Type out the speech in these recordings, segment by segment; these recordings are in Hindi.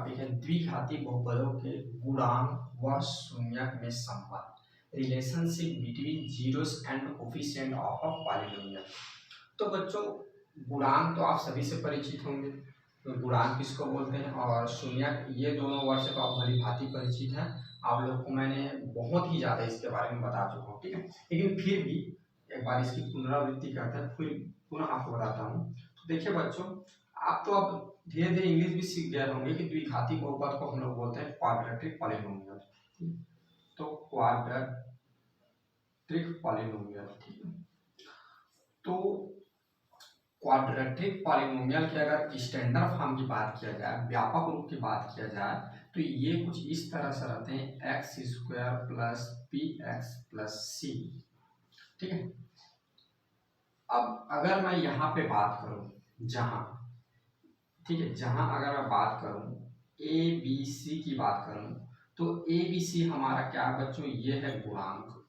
टॉपिक है द्विघाती बहुपदों के गुणांक व शून्यक में संबंध, relationship between zeros and coefficient of a polynomial. तो बच्चों, गुणांक तो आप सभी से परिचित होंगे, तो गुणांक किसको बोलते हैं और शून्यक, ये दोनों वर्ड से तो आप भली भांति परिचित हैं। आप लोग को मैंने बहुत ही ज़्यादा इसके बारे में बता चुका हूँ, ठीक है। लेकिन फिर भी एक बार इसकी पुनरावृत्ति करते हैं, फिर पुनः आपको बताता हूँ। तो देखिए बच्चों, आप तो अब धीरे धीरे इंग्लिश भी सीख गए होंगे कि द्विघाती बहुपद को हम लोग बोलते हैं क्वाड्रेटिक पॉलिनोमियल। तो क्वाड्रेटिक पॉलिनोमियल, ठीक है। तो क्वाड्रेटिक पॉलिनोमियल के अगर स्टैंडर्ड फॉर्म की बात किया जाए, व्यापक रूप की बात किया जाए, तो ये कुछ इस तरह से रहते हैं x square plus p x plus c, ठीक है। अब अगर मैं यहाँ पे बात करूँ जहाँ, ठीक है, जहाँ अगर मैं बात करूँ ए बी सी की बात करूँ, तो ए बी सी हमारा क्या है बच्चों, ये है गुणांक।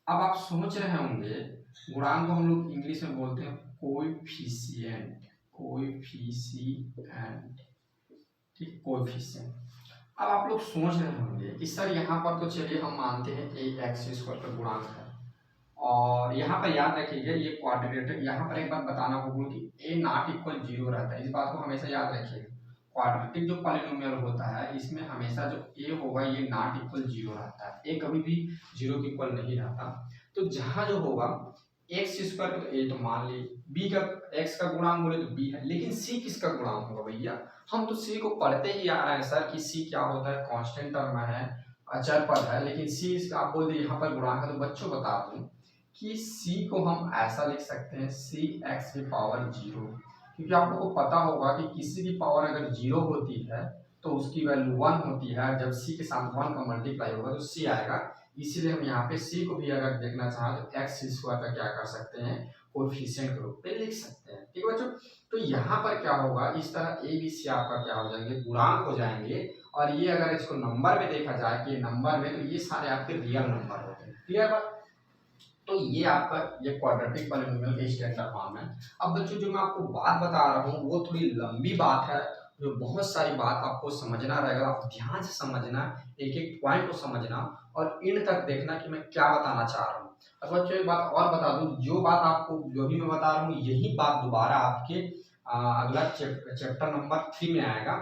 अब आप सोच रहे होंगे गुणांक को हम लोग इंग्लिश में बोलते हैं कोएफिशिएंट, कोएफिशिएंट, ठीक, कोएफिशिएंट। अब आप लोग सोच रहे होंगे कि सर यहाँ पर तो चलिए हम मानते हैं ए एक्स स्क्वायर का गुणांक है, और यहाँ पर याद रखिएगा ये क्वाड्रेटिक, यहाँ पर एक बात बताना भूल कि ए नॉट इक्वल जीरो रहता है, इस बात को हमेशा याद रखिएगा। क्वाड्रेटिक जो पॉलिनोमियल होता है इसमें हमेशा जो ए होगा ये नॉट इक्वल जीरो रहता है, ए कभी भी जीरो के इक्वल नहीं रहता। तो जहाँ जो होगा एक्स स्क्वायर तो ए तो मान ली, बी का एक्स का गुणांक बोले तो बी है, लेकिन सी किसका गुणांक होगा भैया? हम तो सी को पढ़ते ही आ रहे हैं सर कि सी क्या होता है, कांस्टेंट टर्म है, अचर पद है, लेकिन सी आप बोल दिए यहाँ पर गुणांक है। तो बच्चों बता दूं कि c को हम ऐसा लिख सकते हैं सी एक्स की पावर जीरो, क्योंकि आप लोगों को पता होगा कि किसी की पावर अगर जीरो होती है तो उसकी वैल्यू वन होती है, जब c के साथ वन का मल्टीप्लाई होगा तो c आएगा। इसीलिए हम यहाँ पे c को भी अगर देखना चाहें तो एक्स स्क्वायर का क्या कर सकते हैं, कोएफिशिएंट के रूप में लिख सकते हैं, ठीक है बच्चों। तो यहाँ पर क्या होगा, इस तरह ए बी सी आपका क्या हो जाएंगे, गुणांक हो जाएंगे। और ये अगर इसको नंबर में देखा जाए कि नंबर में, तो ये सारे आपके रियल नंबर होते हैं, क्लियर बात। तो ये आपका ये क्वाड्रेटिक पॉलिनोमियल के स्टैंडर्ड फॉर्म है। अब बच्चों जो मैं आपको बात बता रहा हूँ वो थोड़ी लंबी बात है, जो बहुत सारी बात आपको समझना रहेगा, आप ध्यान से समझना, एक एक पॉइंट को समझना और इन तक देखना कि मैं क्या बताना चाह रहा हूँ। अब बच्चों एक बात और बता दूं, जो बात आपको जो भी मैं बता रहा हूँ यही बात दोबारा आपके अगला चैप्टर नंबर 3 में आएगा,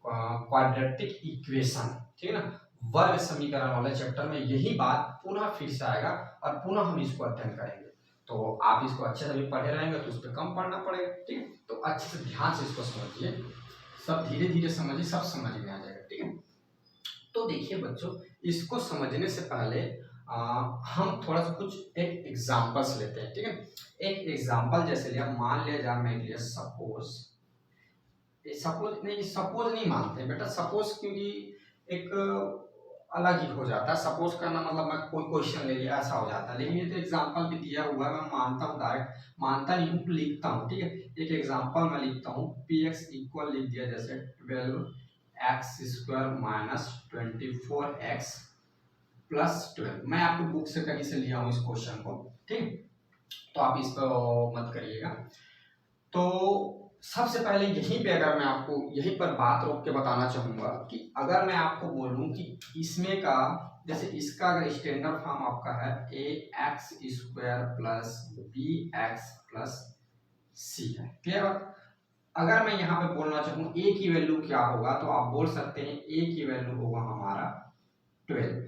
क्वाड्रेटिक इक्वेशन, ठीक है ना, वर्ग समीकरण वाले चैप्टर में यही बात पुनः फिर से आएगा और पुनः हम इसको अध्ययन करेंगे। तो आप इसको अच्छे से भी पढ़े रहेंगे तो उस पर कम पढ़ना पड़ेगा, ठीक है। तो अच्छे से ध्यान से इसको समझिए, सब धीरे धीरे समझिए, सब समझ में आ जाएगा, ठीक है। तो देखिए बच्चों, इसको समझने से पहले हम थोड़ा सा कुछ एक एग्जाम्पल्स लेते हैं, ठीक है। एक एग्जाम्पल जैसे लिया, मान लिया जाए मैं लिया सपोज नहीं मानते बेटा, सपोज क्योंकि एक अलग ही हो जाता है, सपोज करना मतलब मैं कोई क्वेश्चन ले लिया ऐसा हो जाता है, लेकिन ये तो एग्जांपल भी दिया हुआ है, मैं मानता हूँ, डायरेक्ट मानता नहीं हूँ, लिखता हूँ, ठीक है। एक एग्जांपल मैं लिखता हूँ, पी एक्स इक्वल लिख दिया जैसे 12x square minus 24x plus 12। मैं आपको बुक से कहीं से लिया हूँ इस क्वेश्चन को, ठीक, तो आप इस पर मत करिएगा। तो सबसे पहले यहीं पे अगर मैं आपको यहीं पर बात रोक के बताना चाहूंगा कि अगर मैं आपको बोलूं कि इसमें का, जैसे इसका अगर स्टैंडर्ड फॉर्म आपका है a x square plus b x plus c है, क्लियर। अगर मैं यहाँ पे बोलना चाहूँ ए की वैल्यू क्या होगा, तो आप बोल सकते हैं ए की वैल्यू होगा हमारा 12,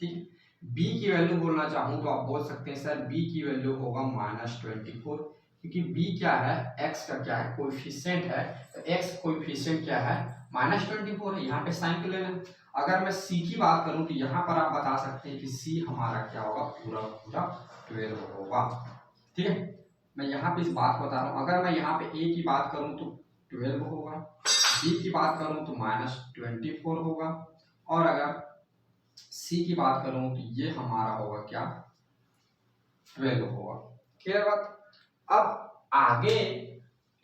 ठीक है। बी की वैल्यू बोलना चाहूँ तो आप बोल सकते हैं सर बी की वैल्यू होगा -24, क्योंकि b क्या है, x का क्या है, कोएफिशिएंट है, तो x कोएफिशिएंट क्या है, -24 है, यहाँ पे साइन को लेना। अगर मैं c की बात करूँ तो यहाँ पर आप बता सकते हैं कि c हमारा क्या होगा, पूरा पूरा 12 होगा, ठीक है। मैं यहाँ पे इस बात बता रहा हूँ, अगर मैं यहाँ पे a की बात करूँ तो 12 होगा, b की बात करूँ तो -24 होगा, और अगर c की बात करूँ तो ये हमारा होगा क्या, 12 होगा, क्लियर बात। अब आगे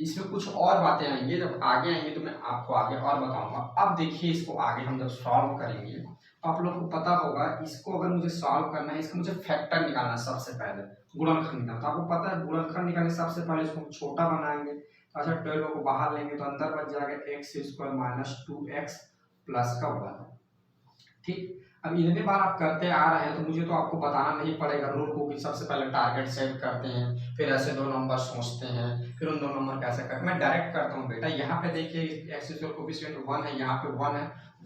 इसमें कुछ और बातें आएंगी, जब आगे आएंगे तो मैं आपको आगे और बताऊंगा। अब देखिए इसको आगे हम जब सॉल्व करेंगे तो आप लोग को पता होगा, इसको अगर मुझे सॉल्व करना है, इसका मुझे फैक्टर निकालना है, सबसे पहले गुणनखंड निकालना। तो आपको पता है गुणनखंड निकालने सबसे पहले इसको छोटा बनाएंगे, अच्छा 12 को बाहर लेंगे तो अंदर बच जाएगा x square minus 2x plus का 1। ठीक, अब इतने बार आप करते आ रहे हैं तो मुझे तो आपको बताना नहीं पड़ेगा रूल को कि सबसे पहले टारगेट सेट करते हैं, फिर ऐसे दो नंबर सोचते हैं, फिर उन दो नंबर कैसे करते हैं। मैं डायरेक्ट करता हूँ बेटा। यहाँ पे देखिए एक्स स्क्वायर कोफिशिएंट 1 है, यहाँ पे 1 है,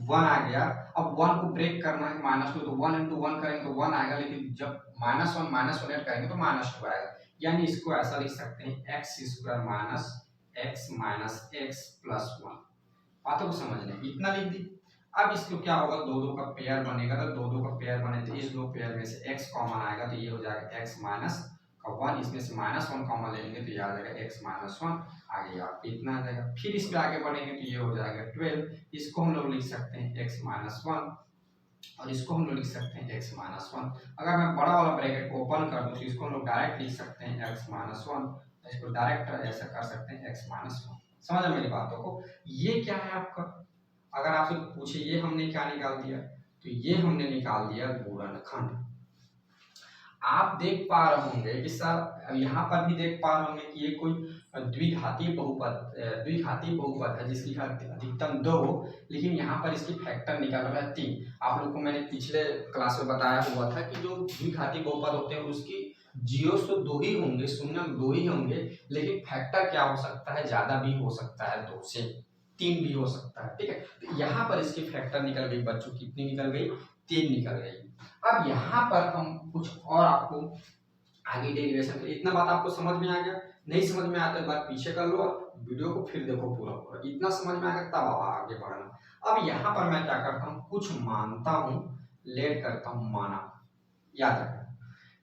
1 आ गया। अब 1 को ब्रेक करना है -2, तो 1 into 1 करेंगे तो 1 आएगा, लेकिन जब -1 ऐड करेंगे तो -2 आएगा। यानी इसको ऐसा लिख सकते हैं x square minus x plus 1। बातों को समझ लें, इतना लिख दी। अब इसको क्या होगा, दो दो का पेयर बनेगा, तो दो दो का पेयर बने तो इस दो पेयर में से x कॉमन आएगा, तो ये हो जाएगा x माइनस का 1, इसमें से -1 कॉमन लेंगे तो ये आ जाएगा x माइनस 1 आ गया, इतना आ जाएगा। फिर इस पे आगे बढ़ेंगे तो ये हो जाएगा 12, इसको हम लोग लिख सकते हैं x माइनस 1 और इसको हम लोग लिख सकते हैं x माइनस 1। अगर मैं बड़ा वाला ब्रैकेट को ओपन कर दूं तो इसको हम लोग डायरेक्ट लिख सकते हैं x माइनस 1, इसको डायरेक्ट ऐसा कर सकते हैं x माइनस 1। समझ मेरी बातों को। ये क्या है आपका, अगर आपसे पूछे ये हमने क्या निकाल दिया, तो ये हमने निकाल दिया गुणनखंड। आप देख पा रहे होंगे कि सर यहाँ पर भी देख पा रहे होंगे कि ये कोई द्विघातीय बहुपद है जिसकी अधिकतम 2 हो, लेकिन यहाँ पर इसकी फैक्टर निकल रहा है 3। आप लोग को मैंने पिछले क्लास में बताया हुआ था कि जो द्विघातीय बहुपद होते हैं उसकी जीरोस तो 2 ही होंगे, शून्य 2 ही होंगे, लेकिन फैक्टर क्या हो सकता है, ज्यादा भी हो सकता है, 2 से 3 भी हो सकता है। ठीक है, तो यहाँ पर इसकी फैक्टर निकल गई बच्चों, कितनी निकल गई, 3 निकल गई। अब यहाँ पर हम कुछ और आपको आगे डेरिवेशन, इतना बात आपको समझ में आ गया। नहीं समझ में आता है बात पीछे कर लो और वीडियो को फिर देखो पूरा पूरा, इतना समझ में आ गया तब आगे बढ़ना। अब यहाँ पर मैं क्या करता हूँ, कुछ मानता हूँ, लेट करता हूँ माना। याद रखना,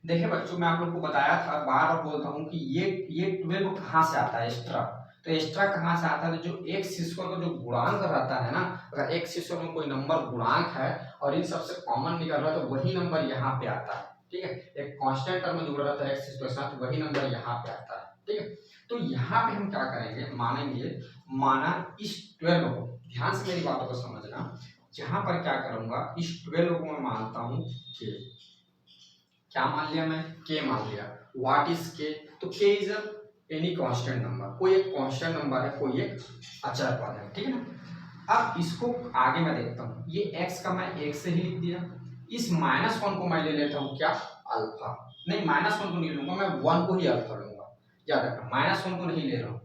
देखिए बच्चों मैं आप लोग को बताया था, बार बार बोलता हूँ कि ये 12 कहाँ से आता है, एक्स्ट्रा। तो एक्स्ट्रा कहाँ से आता है, तो जो एक्स स्क्वायर का जो गुणांक रहता है ना, अगर एक्स स्क्वायर में कोई नंबर गुणांक है और इन सबसे कॉमन निकल रहा है तो वही नंबर यहाँ पे आता है। ठीक है, एक कांस्टेंट टर्म में जुड़ रहा था एक्स स्क्वायर के साथ, वही नंबर यहाँ पे आता है। ठीक है, तो यहाँ पे हम क्या करेंगे, मानेंगे, माना इस 12 को, ध्यान से मेरी बातों को समझना, जहां पर क्या करूंगा, इस 12 को मैं मानता हूँ के। क्या मान लिया मैं, के मान लिया। व्हाट इज के, तो के इज एनी कांस्टेंट नंबर, कोई एक कांस्टेंट नंबर है, कोई एक अचर पद है। ठीक है ना। अब इसको आगे मैं देखता हूँ, ये x का मैं 1 से ही लिख दिया, इस -1 को मैं ले लेता हूँ क्या, अल्फा। नहीं -1 को नहीं लूंगा, मैं 1 को ही अल्फा लूंगा। याद रखना, -1 को नहीं ले रहा हूँ,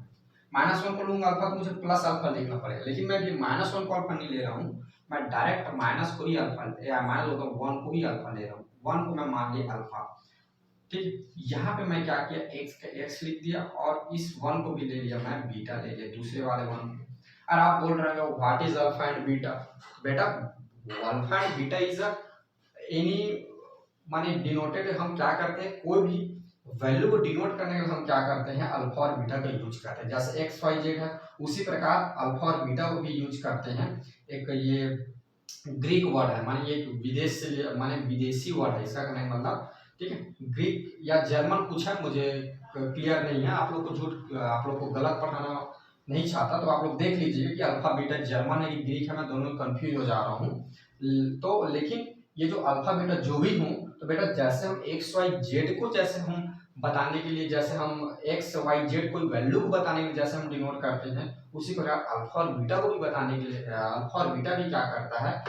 -1 को लूंगा अल्फा तो मुझे प्लस अल्फा लिखना पड़ेगा, लेकिन मैं -1 को अल्फा नहीं ले रहा हूँ, मैं डायरेक्ट माइनस को ही अल्फा या माइनस होता है 1 को ही अल्फा ले रहा हूँ, 1 को मैं मान लिया अल्फा। ठीक, यहाँ पे मैं क्या किया, x का x लिख दिया और इस 1 को भी ले लिया, मैं बीटा ले लिया, दूसरे वाले 1 को। और आप बोल रहे हो what is alpha and beta, बेटा alpha and beta is any, माने डिनोटेड, हम क्या करते हैं, कोई भी वैल्यू को डिनोट करने के लिए हम क्या करते हैं, अल्फा और बीटा का यूज करते हैं। जैसे एक्स वाई जेड है, उसी प्रकार अल्फा और बीटा को भी यूज करते हैं। एक ये ग्रीक वर्ड है, माने ये विदेश से, माने विदेशी वर्ड है, इसका नहीं मतलब। ठीक है, ग्रीक या जर्मन कुछ है, मुझे क्लियर नहीं है, आप लोग को झूठ, आप लोग को गलत पढ़ाना नहीं चाहता, तो आप लोग देख लीजिए कि अल्फा बीटा जर्मन है कि ग्रीक है, मैं दोनों कंफ्यूज हो जा रहा हूँ। तो लेकिन ये जो अल्फा बीटा जो भी हूँ, तो बेटा जैसे हम एक्स वाई जेड को जैसे हम बताने के लिए, जैसे हम एक्स वाई जेड कोई वैल्यू को बताने के लिए जैसे हम डिनोट करते हैं, उसी प्रकार अल्फा और बीटा को भी बताने के लिए, अल्फा और बीटा भी क्या करता है,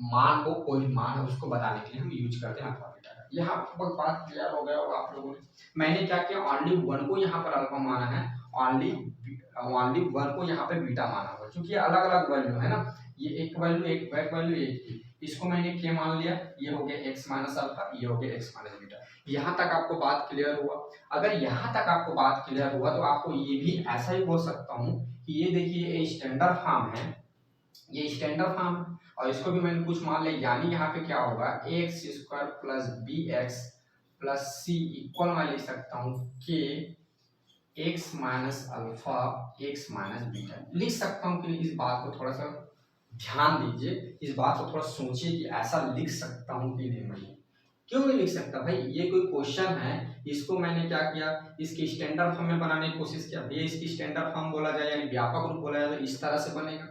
मान को, कोई मान है उसको बताने के लिए हम यूज करते हैं अल्फा बीटा का। यहाँ बात क्लियर हो गया होगा आप लोगों ने। मैंने क्या किया, ओनली 1 को यहाँ पर अल्फा माना है, ओनली 1 को यहाँ पे बीटा माना हुआ, क्योंकि ये अलग अलग वैल्यू है ना, ये एक वैल्यू एक बैक वैल्यू एक ही, इसको मैंने के मान लिया, ये हो गया x माइनस अल्फा, ये हो गया x माइनस बीटा। यहाँ तक आपको बात क्लियर हुआ। अगर यहाँ तक आपको बात क्लियर हुआ तो आपको ये भी ऐसा ही बोल सकता हूँ कि ये देखिए स्टैंडर्ड फॉर्म है, ये स्टैंडर्ड फॉर्म है, और इसको भी मैंने कुछ मान लिया, यानी यहाँ पे क्या होगा, x square plus b x plus c equal मैं लिख सकता हूँ k x minus alpha x minus beta लिख सकता हूँ। कि इस बात को थोड़ा सा ध्यान दीजिए, इस बात को थोड़ा सोचिए कि ऐसा लिख सकता हूँ कि नहीं। मैं क्यों नहीं लिख सकता भाई, ये कोई क्वेश्चन है, इसको मैंने क्या किया, इसकी स्टैंडर्ड फॉर्म में बनाने की कोशिश किया। भैया इसकी स्टैंडर्ड फॉर्म बोला जाए यानी व्यापक रूप बोला जाए तो इस तरह से बनेगा।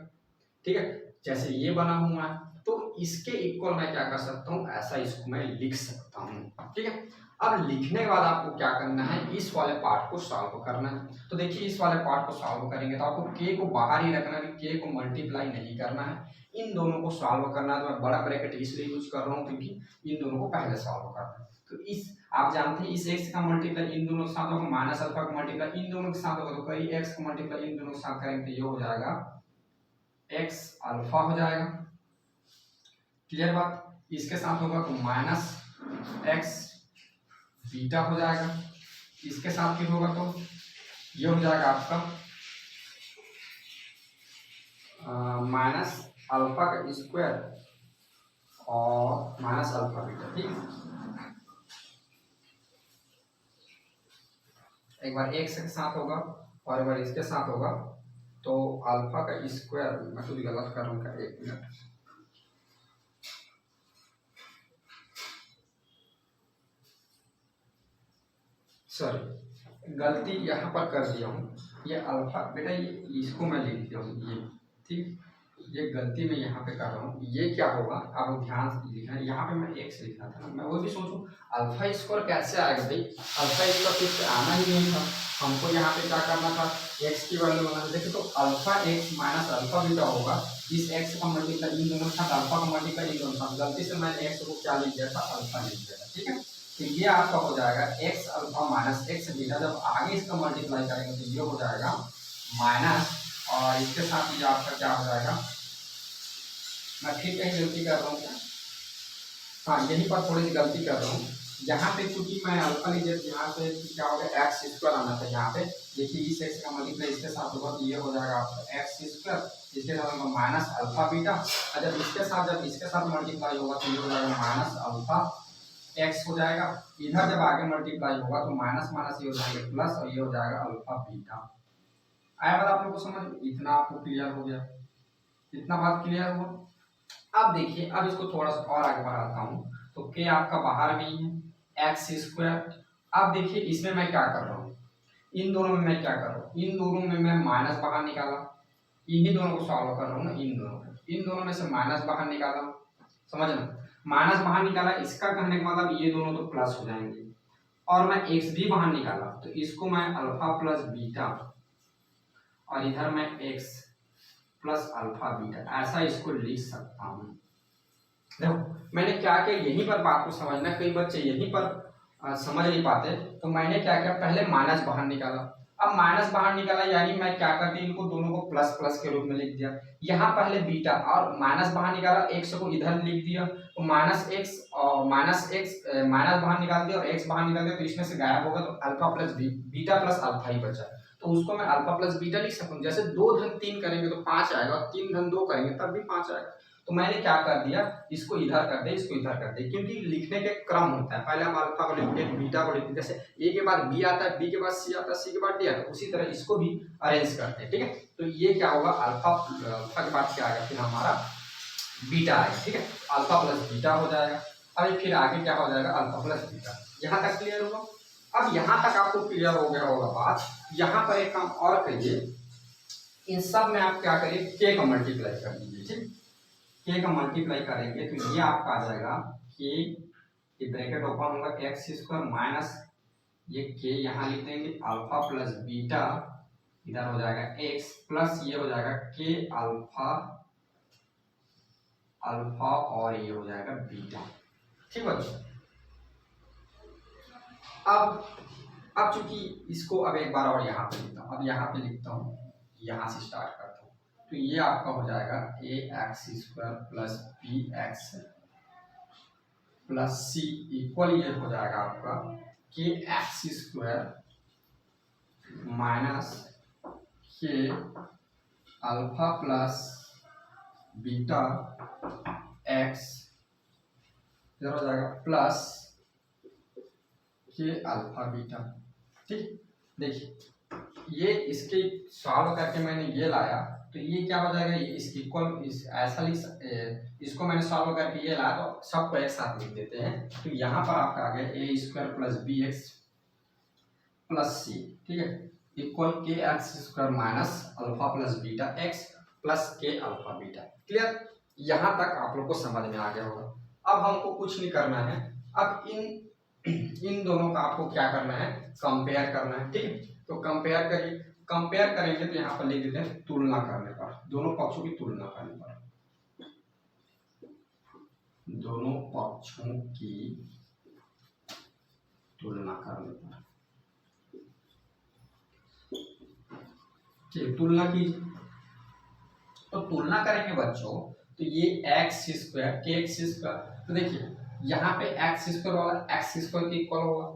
ठीक है, जैसे ये बना हुआ है, तो इसके इक्वल मैं क्या कर सकता हूँ, ऐसा इसको मैं लिख सकता हूँ। ठीक है, अब लिखने के बाद आपको क्या करना है, इस वाले पार्ट को सॉल्व करना है। तो देखिए इस वाले पार्ट को सॉल्व करेंगे तो आपको के को बाहर ही रखना है, के को मल्टीप्लाई नहीं करना है, इन दोनों को सॉल्व करना है। तो मैं बड़ा ब्रैकेट इसलिए यूज कर रहा हूँ क्योंकि इन दोनों को पहले सॉल्व करना है। तो इस आप जानते हैं इस x का मल्टीप्लाई इन दोनों के साथ होगा, माइनस अल्फा का मल्टीप्लाई इन दोनों के साथ होगा, तो कई x का मल्टीप्लाई इन दोनों के साथ करेंगे तो ये हो जाएगा x अल्फा हो जाएगा। क्लियर बात? इसके साथ होगा तो माइनस x बीटा हो जाएगा। इसके साथ फिर होगा तो ये हो जाएगा आपका माइनस अल्फा का स्क्वायर और माइनस अल्फा बीटा। ठीक, एक बार x के साथ होगा और एक बार इसके साथ होगा तो अल्फा का स्क्वायर, मैं कुछ गलत कर रहा हूँ, एक मिनट, सॉरी गलती यहाँ पर कर दिया हूँ, ये अल्फा बेटा ये इसको मैं लिख दिया हूँ ये, ठीक, ये गलती मैं यहाँ पे कर रहा हूँ। ये क्या होगा अब ध्यान से लिखना है, यहाँ पे मैं x लिखना था ना, मैं वो भी सोचूं अल्फा स्क्वायर कैसे आएगा भाई, अल्फा स्क्वायर फिर से आना ही नहीं था, हमको यहाँ पे क्या करना था x की वैल्यू बनाना। देखिए तो alpha x minus alpha beta होगा, इस x का मल्टीप्लाई इन दोनों के साथ, अल्फा का मल्टीप्लाई इन दोनों के साथ, गलती से मैंने x को क्या लिख दिया था, अल्फा लिख दिया था। ठीक है, तो ये आपका हो जाएगा x alpha minus x beta, जब आगे इसका मल्टीप्लाई करेंगे तो ये हो जाएगा माइनस, और इसके साथ ये आपका क्या हो जाएगा, मैं फिर कहीं गलती कर रहा हूँ क्या, हाँ यहीं पर थोड़ी सी गलती कर रहा हूँ, यहाँ पे क्योंकि मैं अल्फा लिख दिया, यहाँ पे क्या हो गया एक्स स्क्वायर आना था, यहाँ पे देखिए इस एक्स का मल्टीप्लाई इसके साथ होगा तो ये हो जाएगा आपका एक्स स्क्वायर, इसके साथ होगा माइनस अल्फा बीटा, और जब इसके साथ मल्टीप्लाई होगा तो ये हो जाएगा माइनस अल्फा एक्स हो जाएगा, इधर जब आगे मल्टीप्लाई होगा तो माइनस माइनस ये हो जाएगा प्लस, और ये हो जाएगा अल्फा बीटा। आया बात आप लोग को समझ, इतना आपको क्लियर हो गया, इतना बात क्लियर हुआ। अब देखिए अब इसको थोड़ा सा और आगे बढ़ाता हूँ, तो के आपका बाहर में ही है एक्स स्क्वायर। अब देखिए इसमें मैं क्या कर रहा हूँ, इन दोनों में मैं क्या कर रहा हूँ, इन दोनों में मैं माइनस बाहर निकाला, इन्हीं दोनों को सॉल्व कर रहा हूँ ना, इन दोनों में से माइनस बाहर निकाला, समझना, माइनस बाहर निकाला, इसका कहने का मतलब ये दोनों तो प्लस हो जाएंगे, और मैं एक्स भी बाहर निकाला तो इसको मैं अल्फा प्लस बीटा, और इधर मैं एक्स प्लस अल्फा बीटा, ऐसा इसको लिख सकता हूँ। देखो मैंने क्या किया, यहीं पर बात को समझना, कई बच्चे यहीं पर समझ नहीं पाते, तो मैंने क्या किया, पहले माइनस बाहर निकाला, अब माइनस बाहर निकाला यानी मैं क्या करती, इनको दोनों को प्लस प्लस के रूप में लिख दिया, यहाँ पहले बीटा और माइनस बाहर निकाला, एक्स को इधर लिख दिया, तो माइनस एक्स और माइनस बाहर निकाल दिया और एक्स बाहर निकाल दिया, तो इसमें से गायब होगा, तो alpha plus beta plus alpha ही बचा, तो उसको मैं अल्फा प्लस बीटा लिख सकता हूँ। जैसे 2 धन 3 करेंगे तो 5 आएगा, और 3 धन 2 करेंगे तब भी 5 आएगा, तो मैंने क्या कर दिया, इसको इधर कर दे, इसको इधर कर दे, क्योंकि लिखने के क्रम होता है, पहले हम अल्फा को लिखते हैं, बीटा को लिखते हैं, जैसे ए के बाद बी आता है, बी के बाद सी आता है, सी के बाद डी आता है, उसी तरह इसको भी अरेंज करते हैं। ठीक है, तो ये क्या होगा, अल्फा के बाद क्या आएगा, फिर हमारा बीटा आएगा। ठीक है, अल्फा प्लस बीटा हो जाएगा, अब फिर आगे क्या हो जाएगा, अल्फा प्लस बीटा। यहाँ तक क्लियर होगा? अब यहाँ तक आपको क्लियर हो गया होगा बात, यहाँ पर एक काम और करिए, इन सब में आप क्या करिए, के का मल्टीप्लाई कर दीजिए। ठीक, के का मल्टीप्लाई करेंगे तो ये आपका आ जाएगा के, ये ब्रैकेट ओपन होगा, एक्स स्क्वायर माइनस ये के यहाँ लिख देंगे, अल्फा प्लस बीटा, इधर हो जाएगा एक्स प्लस ये हो जाएगा के अल्फा और ये हो जाएगा बीटा। ठीक बच्चों, अब चूंकि इसको अब एक बार और यहाँ पे लिखता हूँ, अब यहाँ पे लिखता हूँ, यहाँ से स्टार्ट करता हूँ, तो ये आपका हो जाएगा a x square plus b x plus c equal ये हो जाएगा आपका k x square minus k alpha plus beta x इधर हो जाएगा प्लस के अल्फा बीटा। ठीक, देखिए ये इसके सॉल्व करके मैंने ये लाया, तो ये क्या हो जाएगा, ये इस इक्वल ऐसा लिख, इसको मैंने सॉल्व करके ये लाया, तो सबको एक साथ लिख देते हैं, तो यहाँ पर आपका आ गया a square plus b x plus c, ठीक है, equal k x square minus alpha plus beta x plus k alpha beta. Clear? यहाँ तक आप लोग को समझ में आ गया होगा। अब हमको कुछ नहीं करना है, अब इन इन दोनों का आपको क्या करना है, कंपेयर करना है। ठीक है, तो कंपेयर करिए, कंपेयर करेंगे तो यहाँ पर लिख देते हैं तुलना करने पर, दोनों पक्षों की तुलना करने पर, दोनों पक्षों की तुलना करने पर। ठीक, तुलना कीजिए। तो तुलना करेंगे बच्चों, तो ये एक्स स्क्वायर के एक्स स्क्वायर, तो देखिए यहाँ पे एक्स स्क्वायर वाला एक्स स्क्वायर के इक्वल होगा।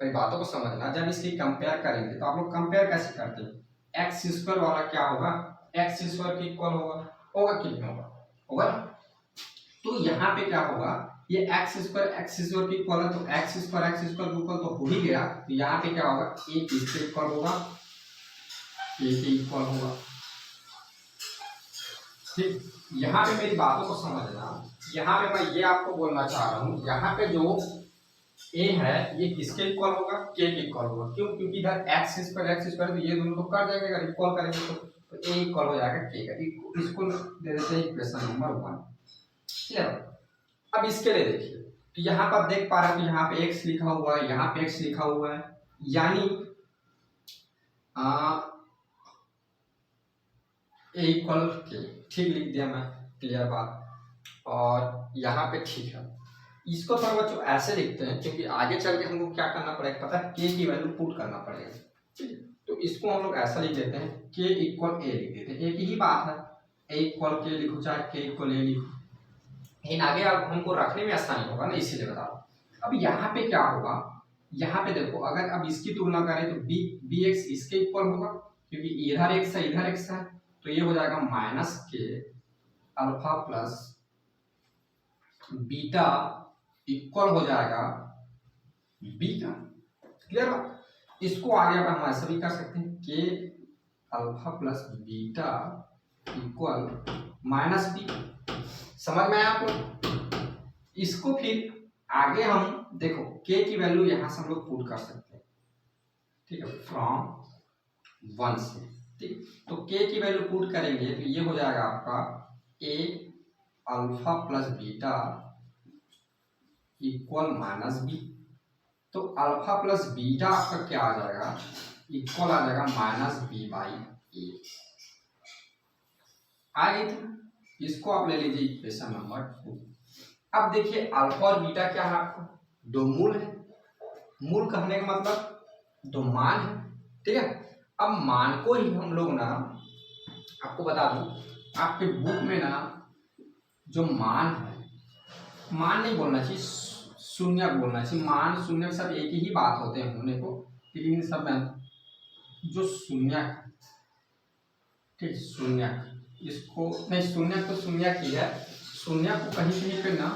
भाई बातों को समझना, जब इसकी कंपेयर करेंगे तो आप लोग कंपेयर कैसे करते हैं, एक्स स्क्वायर वाला क्या होगा, एक्स स्क्वायर के इक्वल होगा, होगा कि नहीं होगा, होगा। तो यहाँ पे क्या होगा, ये एक्स स्क्वायर के इक्वल है, तो एक्स स्क्वायर के इक्वल तो हो ही गया। तो यहाँ पे क्या होगा, एक इसके इक्वल होगा, एक इक्वल होगा। ठीक, यहाँ पे मेरी बातों को समझना, यहाँ पे मैं ये आपको बोलना चाह रहा हूँ, यहाँ पे जो ए है ये किसके इक्वल होगा, के के इक्वल होगा। क्यों, क्योंकि इधर एक्स स्क्वायर तो ये दोनों तो कर जाएगा, अगर इक्वल करेंगे तो ए इक्वल हो जाएगा के का। इसको दे देते हैं इक्वेशन नंबर 1। क्लियर। अब इसके लिए देखिए, तो यहाँ पर देख पा रहे हैं, तो यहाँ पे x लिखा हुआ है, यहाँ पे x लिखा हुआ है, यानी ए इक्वल के, ठीक लिख दिया मैं, क्लियर बात। और यहाँ पे ठीक है, इसको थोड़ा बच्चों ऐसे लिखते हैं क्योंकि आगे चल के हमको क्या करना पड़ेगा पता है, के की वैल्यू पुट करना पड़ेगा। ठीक है, तो इसको हम लोग ऐसा लिख देते हैं, के इक्वल ए लिख देते हैं, एक ही बात है, ए इक्वल के लिखो चाहे के इक्वल ए लिखो, इन आगे हमको रखने में आसानी होगा ना, इसीलिए बता रहा हूँ। अब यहाँ पे क्या होगा, यहाँ पे देखो, अगर अब इसकी तुलना करें तो बी एक्स इसके इक्वल होगा, क्योंकि इधर एक्स है इधर एक्स है, तो ये हो जाएगा minus k alpha plus beta equal हो जाएगा बी का। क्लियर बात। इसको आगे अब हम ऐसा भी कर सकते हैं, के alpha plus beta equal minus B. समझ में आया आपको। इसको फिर आगे हम देखो, के की वैल्यू यहां से हम लोग पुट कर सकते हैं, ठीक है, फ्रॉम 1 से। ठीक, तो के की वैल्यू पुट करेंगे तो ये हो जाएगा आपका a alpha plus beta equal minus b. तो अल्फा प्लस बीटा आपका क्या आ जाएगा, इक्वल आ जाएगा माइनस बी बाई ए। आ गई थी, इसको आप ले लीजिए इक्वेशन नंबर 2। अब देखिए अल्फा और बीटा क्या है, आपको दो मूल है, मूल कहने का मतलब दो मान है। ठीक है, अब मान को ही हम लोग ना, आपको बता दूं, आपके बुक में ना जो मान है, मान नहीं बोलना चाहिए, शून्य बोलना चाहिए। मान शून्य सब एक ही बात होते हैं होने को, लेकिन इन सब में जो शून्य, ठीक, शून्य, इसको नहीं, शून्य तो शून्य की है, शून्य को कहीं कहीं पे ना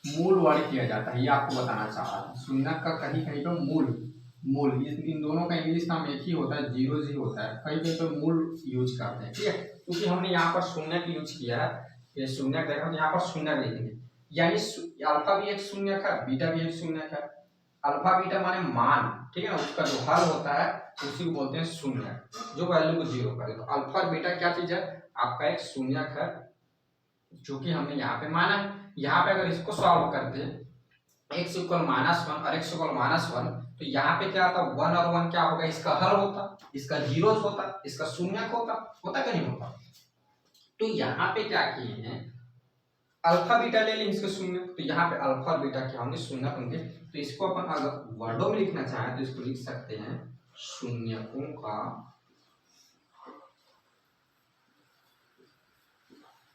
मूल वर्ड किया जाता है, ये आपको बताना चाह रहा था। शून्य का कहीं कहीं पे मूल, इन दोनों का इंग्लिश नाम एक ही होता है, जीरो जी होता है, कहीं कहीं पे मूल यूज करते हैं। ठीक है, क्योंकि हमने यहाँ पर शून्य की यूज किया है, ये शून्य देखा, यहाँ पर शून्य लिखेंगे, यानी अल्फा भी एक शून्य का, बीटा भी एक शून्य का। अल्फा बीटा माने मान, ठीक है ना, उसका जो हल होता है उसी को बोलते हैं शून्य, जो वैल्यू को जीरो करे। तो अल्फा और बीटा क्या चीज है, आपका एक शून्य है, जो कि हमने यहाँ पे माना है। यहाँ पे अगर इसको सॉल्व करते हैं, x इक्वल -1 और x इक्वल -1, तो यहाँ पे क्या आता, 1 और 1 क्या होगा, इसका हल होता, इसका जीरोस होता, इसका शून्य होता, होता कि नहीं होता। तो यहाँ पे क्या किए हैं, अल्फा बीटा ले लें इसके शून्य, तो यहाँ पे अल्फा और बीटा क्या होंगे, शून्य होंगे। तो इसको अपन अगर वर्डों में लिखना चाहें तो इसको लिख सकते हैं शून्यकों का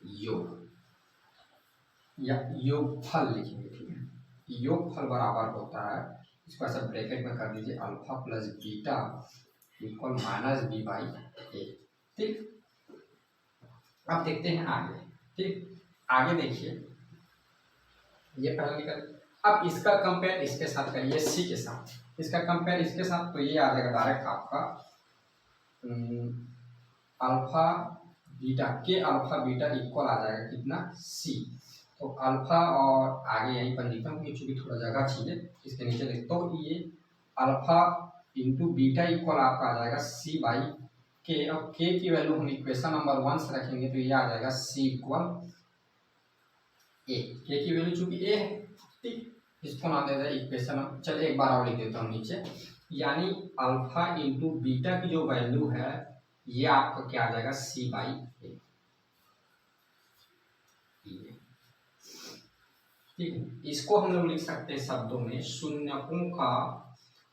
योग, या योगफल लिखेंगे। ठीक है, योगफल बराबर होता है, इसको ऐसा ब्रैकेट में कर दीजिए, alpha plus beta equal minus b by a. ठीक, अब देखते हैं आगे। ठीक, आगे देखिए, ये पहले निकल, अब इसका कंपेयर इसके साथ करिए, सी के साथ, इसका कंपेयर इसके साथ, तो ये आ जाएगा डायरेक्ट आपका अल्फा बीटा के अल्फा बीटा इक्वल आ जाएगा कितना, सी। तो अल्फा और आगे यहीं पर लिखता हूँ क्योंकि थोड़ा जगह चाहिए, इसके नीचे लिखता हूँ, ये अल्फा इंटू बीटा इक्वल आपका आ जाएगा सी बाई के। अब के की वैल्यू हम इक्वेशन नंबर 1 से रखेंगे तो ये आ जाएगा सी इक्वल ए। के की वैल्यू चूंकि ए है, ठीक, इसको नाम दे दें इक्वेशन। चलिए एक बार और लिख देता हूँ नीचे, यानी अल्फा इंटू बीटा की जो वैल्यू है ये आपका क्या आ जाएगा सी बाई ए। ठीक है, इसको हम लोग लिख सकते हैं शब्दों में शून्यकों का,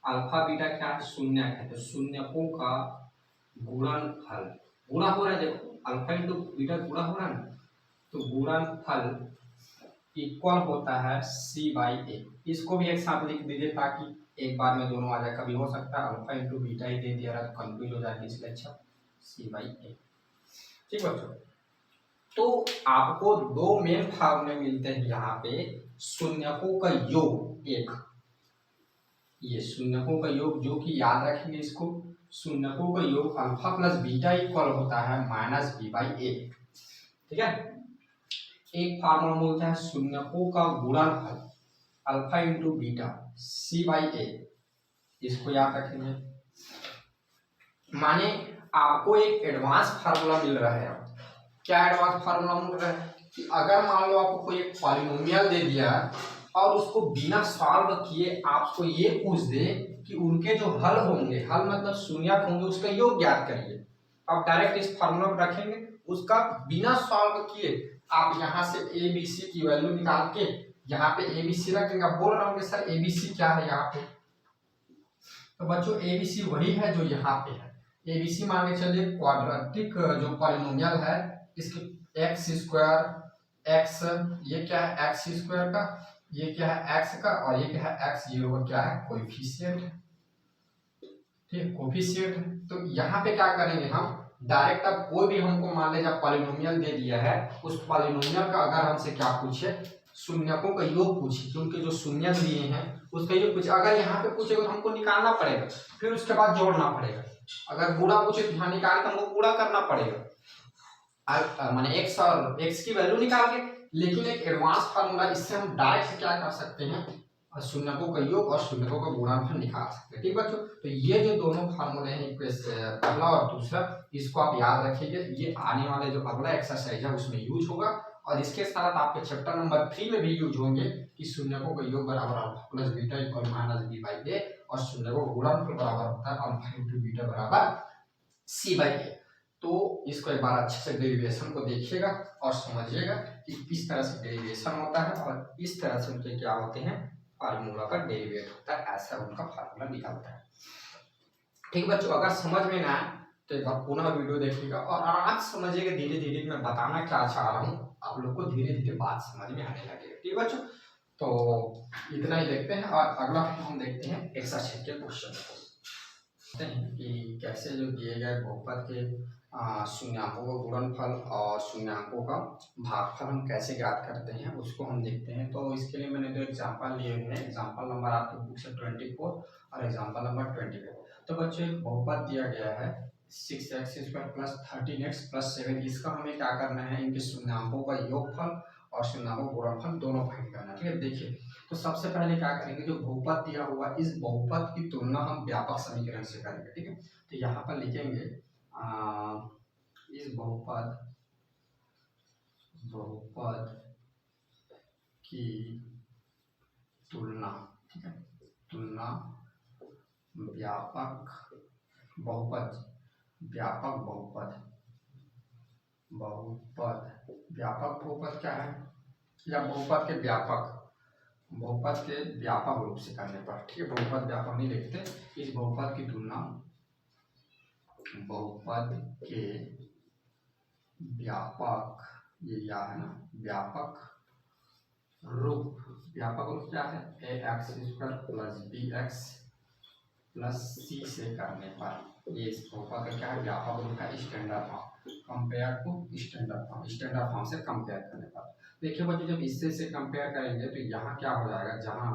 अल्फा बीटा क्या है शून्य है, तो शून्यकों का गुणनफल, गुणा हो रहा है, देखो अल्फा इंटू बीटा गुणा हो रहा है ना, तो गुणनफल इक्वल होता है सी बाई ए। इसको भी एक साथ लिख दीजिए ताकि एक बार में दोनों आ जाए, कभी हो सकता है अल्फा इंटू बीटा ही दे दिया रहा तो कंफ्यूज हो जाएगी, इसलिए अच्छा सी बाई ए। ठीक बच्चों, तो आपको दो मेन फार्मूले मिलते हैं यहाँ पे, शून्यकों का योग एक, ये शून्यकों का योग जो कि याद रखेंगे इसको, शून्यकों का योग अल्फा प्लस बीटा इक्वल होता है माइनस बी बाई ए। ठीक है, एक फार्मूला बोलता है शून्यकों का गुणनफल alpha into beta c by a, इसको याद रखेंगे। माने आपको एक एडवांस फार्मूला मिल रहा है। क्या एडवांस फार्मूला मिल रहा है कि अगर मान लो आपको कोई एक पॉलिनोमियल दे दिया और उसको बिना सॉल्व किए आपको ये पूछ दे कि उनके जो हल होंगे, हल मतलब शून्यक होंगे, उसका योग ज्ञात करिए, आप डायरेक्ट इस फार्मूला को रखेंगे, उसका बिना सॉल्व किए आप यहाँ से ए बी सी की वैल्यू निकाल के यहाँ पे ए बी सी रख देंगे। बोल रहा हूँ सर ए बी सी क्या है यहाँ पे, तो बच्चों ए बी सी वही है जो यहाँ पे है। ए बी सी मान के चलिए क्वाड्रेटिक जो पॉलिनोमियल है, इसके एक्स स्क्वायर एक्स, ये क्या है एक्स स्क्वायर का, ये क्या है एक्स का, और ये क्या है एक्स जीरो का क्या है कोएफिशिएंट। ठीक, कोएफिशिएंट। तो यहाँ पे क्या करेंगे हम डायरेक्ट, अब कोई भी हमको मान लीजिए पॉलिनोमियल दे दिया है, उस पॉलिनोमियल का अगर हमसे क्या पूछे शून्यकों का योग पूछे, क्योंकि जो शून्य दिए हैं उसका योग पूछे, अगर यहाँ पे पूछेगा तो हमको निकालना पड़ेगा, फिर उसके बाद जोड़ना पड़ेगा। अगर गुणा पूछे तो यहाँ निकाल के हमको गुणा करना पड़ेगा, माने एक्स और एक्स की वैल्यू निकाल के। लेकिन एक एडवांस फार्मूला, इससे हम डायरेक्ट क्या कर सकते हैं शून्यकों का योग और शून्यकों का गुणनफल निकाल सकते हैं। ठीक बच्चों, तो ये जो दोनों फार्मूले हैं पहला और दूसरा, इसको आप याद रखिएगा, ये आने वाले जो अगला एक्सरसाइज है उसमें यूज होगा, और इसके साथ आपके चैप्टर नंबर 3 में भी यूज होंगे कि शून्यकों का योग बराबर alpha plus beta equal minus b by a, और शून्यकों का गुणनफल बराबर होता है अल्फा इंटू बीटा बराबर सी बाई ए। तो इसको एक बार अच्छे से डेरिवेशन को देखिएगा और समझिएगा कि किस तरह से डेरिवेशन होता है और इस तरह से उनके क्या होते हैं फार्मूला का डेरिवेट होता है, ऐसा उनका फार्मूला निकलता है। ठीक बच्चों, अगर समझ में ना आए तो एक बार पुनः वीडियो देखिएगा और आराम से समझिएगा, धीरे धीरे मैं बताना क्या चाह रहा हूँ आप लोग को धीरे धीरे बात समझ में आने लगेगा। ठीक बच्चों, तो इतना ही देखते हैं और अगला हम देखते हैं एक्सरसाइज के क्वेश्चन कि कैसे जो दिए गए बहुपद के शून्याकों का गुणनफल और शून्याकों का भागफल हम कैसे ज्ञात करते हैं उसको हम देखते हैं। तो इसके लिए मैंने दो एग्जांपल लिए हुए हैं, एग्जांपल नंबर आपके बुक से 24 और एग्जांपल नंबर 24। तो बच्चों एक बहुपद दिया गया है 6x² प्लस 13x प्लस 7, इसका हमें क्या करना है इनके शून्याकों का योगफल और शून्याकों का गुणनफल दोनों फाइंड करना है। ठीक है, देखिए तो सबसे पहले क्या करेंगे, जो बहुपद दिया हुआ इस बहुपद की तुलना हम व्यापक समीकरण से करेंगे। ठीक है, तो यहाँ पर लिखेंगे इस बहुपद की तुलना, ठीक है, तुलना व्यापक बहुपद, व्यापक बहुपद, व्यापक बहुपद क्या है, या बहुपद के व्यापक, बहुपद के व्यापक रूप से करने पर। ठीक है, बहुपद व्यापक नहीं लिखते, इस बहुपद की तुलना बहुपद के व्यापक, ये क्या है ना व्यापक रूप, व्यापक रूप क्या है ax² plus bx plus c से करने पर, ये इस बहुपद का क्या है व्यापक रूप है standard form, compare to standard form, standard form से कंपेयर करने पर। देखिए बच्चों जब इससे से कंपेयर करेंगे तो यहाँ क्या हो जाएगा, जहाँ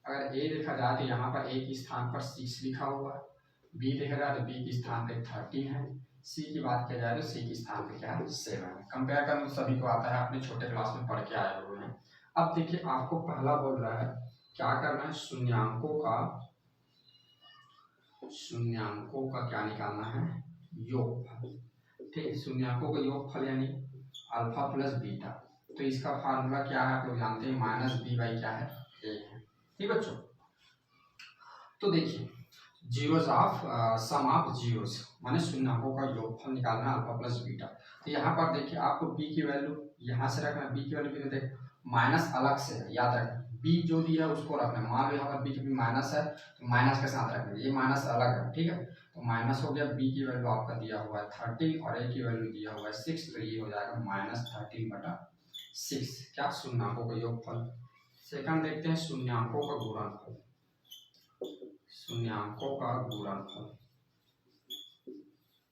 अगर a लिखा जाए तो यहाँ पर a के स्थान पर 6 लिखा हुआ है, b लिखा जाए तो b के स्थान पे 13 है, c की बात किया जाए तो c के स्थान पे क्या है 7 है। कंपेयर करना सभी को आता है, आपने छोटे क्लास में पढ़ के आए हुए हैं। अब देखिए आपको पहला बोल रहा है क्या करना है, शून्याकों का क्या निकालना है योगफल। ठीक है, शून्याकों का योगफल यानी अल्फा प्लस बीटा, तो इसका फार्मूला क्या है आप लोग जानते हैं माइनस बी बाई क्या है ए है। ठीक बच्चों, तो देखिए zeros of sum of zeros माने शून्यकों का योगफल निकालना अल्फा प्लस बीटा। तो यहाँ पर देखिए आपको बी की वैल्यू यहाँ से रखना, बी की वैल्यू कितने थे माइनस अलग से है, याद रखना बी जो दिया है उसको रखना। मान लो यहाँ पर बी की भी माइनस है तो माइनस के साथ रखेंगे, ये माइनस अलग है, ठीक है। तो माइनस हो गया, बी की वैल्यू आपका दिया हुआ है 13 और ए की वैल्यू दिया हुआ है 6, तो ये हो जाएगा -13/6 क्या शून्यकों का योगफल। सेकंड देखते हैं शून्यकों का गुणनफल, शून्यकों का गुणनफल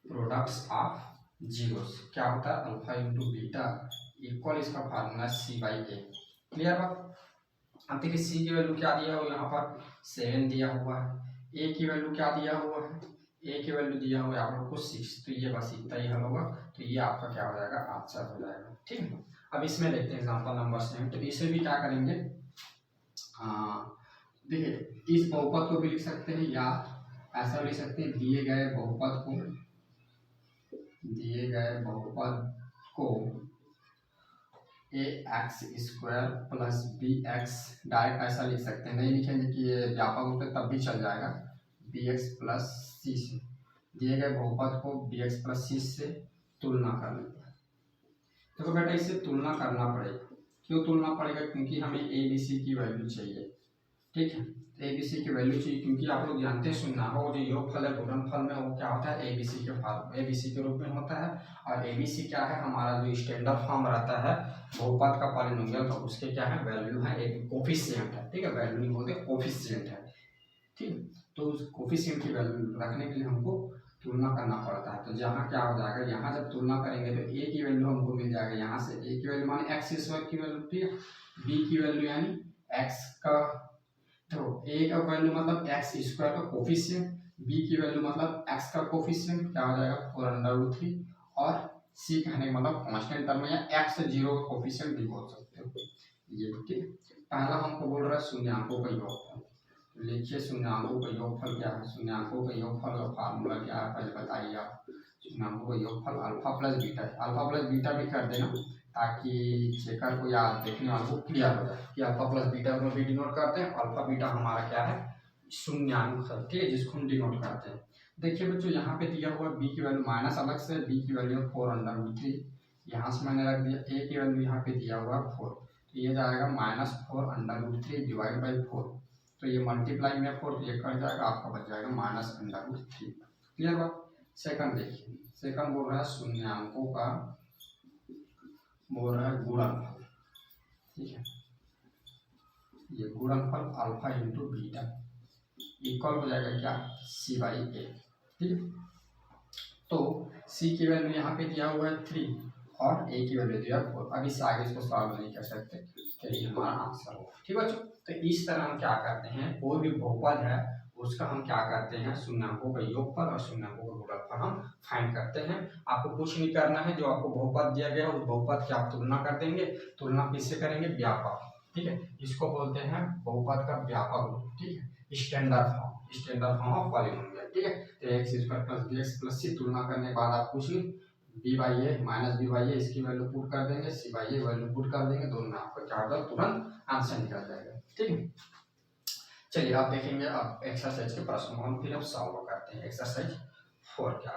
प्रोडक्ट्स ऑफ जीरोस क्या होता है अल्फा इंटू बीटा इक्वल इसका फार्मूला c/a। क्लियर बात। अब देखिए सी की वैल्यू क्या दिया हुआ है यहाँ पर 7 दिया हुआ है, ए की वैल्यू क्या दिया हुआ है, ए की वैल्यू दिया हुआ है आप लोग को 6, तो ये बस इतना ही हल होगा, तो ये आपका क्या हो जाएगा आंसर हो जाएगा। ठीक है, अब इसमें देखते हैं एग्जांपल नंबर 7। तो इसे भी क्या करेंगे, देखिए इस बहुपद को भी लिख सकते हैं या ऐसा लिख सकते हैं, दिए गए बहुपद को ax² प्लस bx डायरेक्ट ऐसा लिख सकते हैं, नहीं लिखेंगे कि ये व्यापक रूप से तब भी चल जाएगा, bx प्लस c से दिए गए बहुपद को bx प्लस c से तुलना कर लेते हैं। तो बेटा इससे तुलना करना पड़ेगा, क्यों तुलना पड़ेगा, क्योंकि हमें a b c की वैल्यू चाहिए। ठीक है, ए बी सी की वैल्यू चाहिए, क्योंकि आप लोग जानते हैं शून्यकों जो योगफल है गुणनफल में वो क्या होता है ए बी सी के रूप में होता है। और ए बी सी क्या है, हमारा जो स्टैंडर्ड फॉर्म रहता है बहुपद का पॉलिनोमियल का, उसके क्या है वैल्यू है, एक कोफिशिएंट है। ठीक है, वैल्यू नहीं बोलते कोफिशिएंट है। ठीक, तो उस कोफिशिएंट की वैल्यू रखने के लिए हमको तुलना करना पड़ता है। तो जहाँ क्या हो जाएगा, यहाँ जब तुलना करेंगे तो ए की वैल्यू हमको मिल जाएगा, यहाँ से ए की वैल्यू माने x² की वैल्यू, ठीक है, बी की वैल्यू यानी x का, तो a का वैल्यू मतलब x² का कोफिशिएंट, b की वैल्यू मतलब x का कोफिशिएंट क्या हो जाएगा 4√3, और c कहने का मतलब कांस्टेंट टर्म या x0 का कोफिशिएंट भी बोल सकते हो ये। ठीक, पहला हमको बोल रहा है शून्यकों का योगफल। लिखिए शून्यकों का योगफल क्या है, शून्यकों का योगफल का फार्मूला क्या है पहले बताइए आप। शून्यकों का योगफल अल्फा प्लस बीटा है, अल्फा प्लस बीटा भी कर देना ताकि चेकर को याद देखने वालों को क्लियर हो जाए कि अल्फा प्लस बीटा को भी डिनोट करते हैं। अल्फा बीटा हमारा क्या है शून्याङ्क, ठीक है, जिसको हम डिनोट करते हैं। देखिए बच्चों यहाँ पे दिया हुआ बी की वैल्यू माइनस अलग से, बी की वैल्यू 4√3, यहाँ से मैंने रख दिया, ए की वैल्यू यहाँ पे दिया हुआ 4, तो ये जाएगा -4√3 डिवाइड बाई 4, तो ये मल्टीप्लाई में 4 तो ये कट जाएगा, आपका बच जाएगा -√3। क्लियर बात। सेकंड देखिए, सेकंड बोल रहा है शून्याङ्कों का बोल रहा है गुणनफल। ठीक है, ये गुणनफल अल्फा इंटू बीटा इक्वल हो जाएगा क्या c/a। ठीक है, तो c की वैल्यू यहाँ पे दिया हुआ है 3 और a की वैल्यू दिया 4। अब इससे आगे इसको सॉल्व नहीं कर सकते, तो ये हमारा आंसर होगा। ठीक है बच्चों, तो इस तरह हम क्या करते हैं, कोई भी बहुपद है उसका हम क्या करते हैं शून्यकों का योगफल और शून्यकों का गुणनफल हम फाइंड करते हैं। आपको कुछ नहीं करना है, जो आपको बहुपद दिया गया है उस बहुपद की आप तुलना कर देंगे। तुलना किससे करेंगे, व्यापक। ठीक है, इसको बोलते हैं बहुपद का व्यापक रूप। ठीक है, स्टैंडर्ड फॉर्म ऑफ पॉलिनोमियल। ठीक है, तो x² plus bx plus c तुलना करने के बाद आप कुछ b/a माइनस b/a इसकी वैल्यू पुट कर देंगे, c/a वैल्यू पुट कर देंगे, दोनों में आपका क्या होगा तुरंत आंसर निकल जाएगा। ठीक है, चलिए आप देखेंगे अब एक्सरसाइज के प्रश्न को हम फिर अब सॉल्व करते हैं। एक्सरसाइज 4 क्या